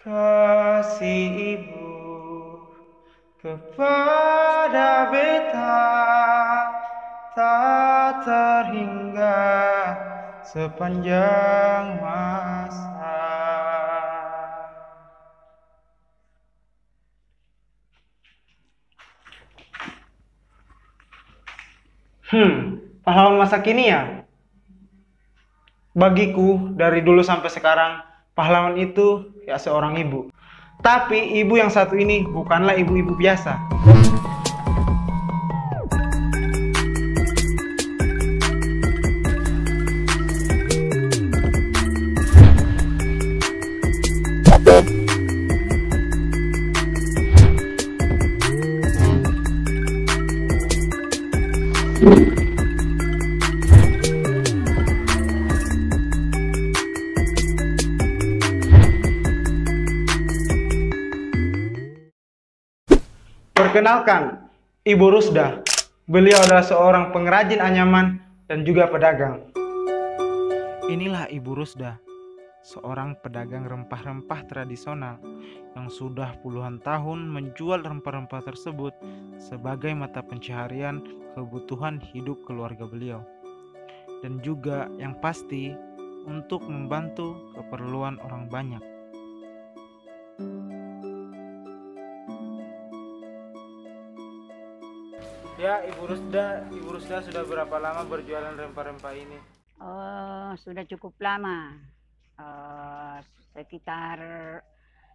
Kasih ibu kepada beta tak terhingga sepanjang masa. Pahlawan masa kini ya? Bagiku dari dulu sampai sekarang pahlawan itu ya seorang ibu. Tapi ibu yang satu ini bukanlah ibu-ibu biasa. Perkenalkan, Ibu Rusda. Beliau adalah seorang pengrajin anyaman dan juga pedagang. Inilah Ibu Rusda, seorang pedagang rempah-rempah tradisional yang sudah puluhan tahun menjual rempah-rempah tersebut sebagai mata pencaharian kebutuhan hidup keluarga beliau. Dan juga yang pasti untuk membantu keperluan orang banyak. Ya, Ibu Rusda sudah berapa lama berjualan rempah-rempah ini? Sudah cukup lama, sekitar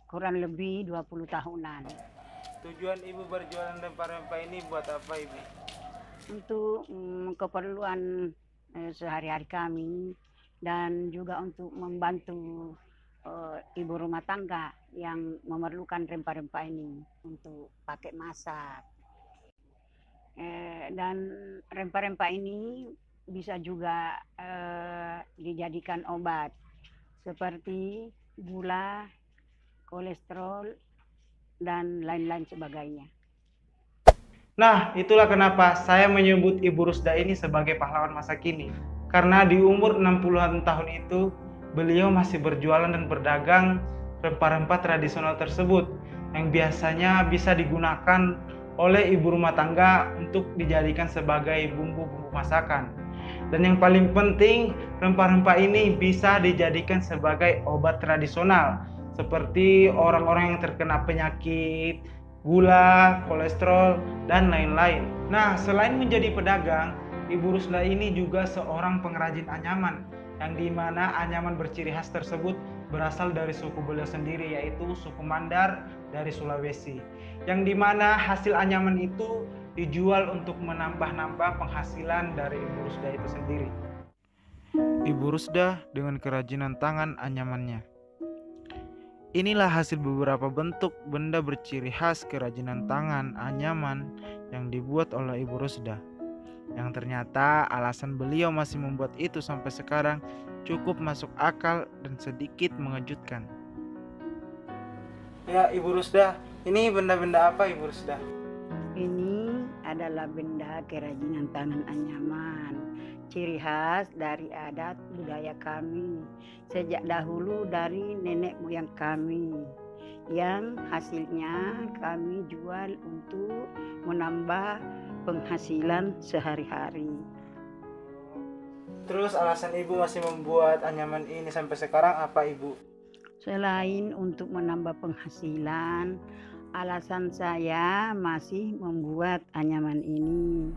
kurang lebih 20 tahunan. Tujuan Ibu berjualan rempah-rempah ini buat apa, Ibu? Untuk keperluan sehari-hari kami dan juga untuk membantu ibu rumah tangga yang memerlukan rempah-rempah ini untuk pakai masak. Dan rempah-rempah ini bisa juga dijadikan obat seperti gula, kolesterol, dan lain-lain sebagainya. Nah, itulah kenapa saya menyebut Ibu Rusda ini sebagai pahlawan masa kini. Karena di umur 60-an tahun itu, beliau masih berjualan dan berdagang rempah-rempah tradisional tersebut yang biasanya bisa digunakan oleh ibu rumah tangga untuk dijadikan sebagai bumbu-bumbu masakan. Dan yang paling penting, rempah-rempah ini bisa dijadikan sebagai obat tradisional seperti orang-orang yang terkena penyakit gula, kolesterol, dan lain-lain. Nah, selain menjadi pedagang, Ibu Rusda ini juga seorang pengrajin anyaman yang dimana anyaman berciri khas tersebut berasal dari suku beliau sendiri, yaitu suku Mandar dari Sulawesi, yang dimana hasil anyaman itu dijual untuk menambah-nambah penghasilan dari Ibu Rusda itu sendiri. Ibu Rusda dengan kerajinan tangan anyamannya. Inilah hasil beberapa bentuk benda berciri khas kerajinan tangan anyaman yang dibuat oleh Ibu Rusda, yang ternyata alasan beliau masih membuat itu sampai sekarang cukup masuk akal dan sedikit mengejutkan. Ya, Ibu Rusda, ini benda-benda apa, Ibu Rusda? Ini adalah benda kerajinan tangan anyaman, ciri khas dari adat budaya kami sejak dahulu dari nenek moyang kami, yang hasilnya kami jual untuk menambah penghasilan sehari-hari. Terus alasan Ibu masih membuat anyaman ini sampai sekarang apa, Ibu? Selain untuk menambah penghasilan, alasan saya masih membuat anyaman ini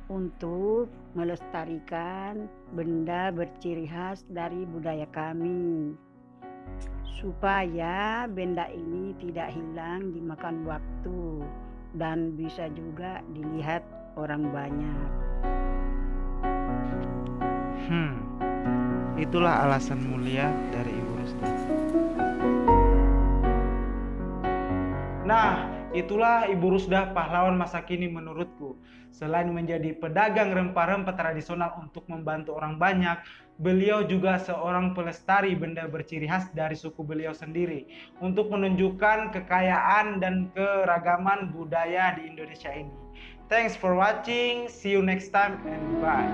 untuk melestarikan benda berciri khas dari budaya kami, supaya benda ini tidak hilang dimakan waktu dan bisa juga dilihat orang banyak. Itulah alasan mulia dari Ibu Rusda. Nah, itulah Ibu Rusda pahlawan masa kini menurutku. Selain menjadi pedagang rempah-rempah tradisional untuk membantu orang banyak, beliau juga seorang pelestari benda berciri khas dari suku beliau sendiri untuk menunjukkan kekayaan dan keragaman budaya di Indonesia ini. Thanks for watching, see you next time and bye.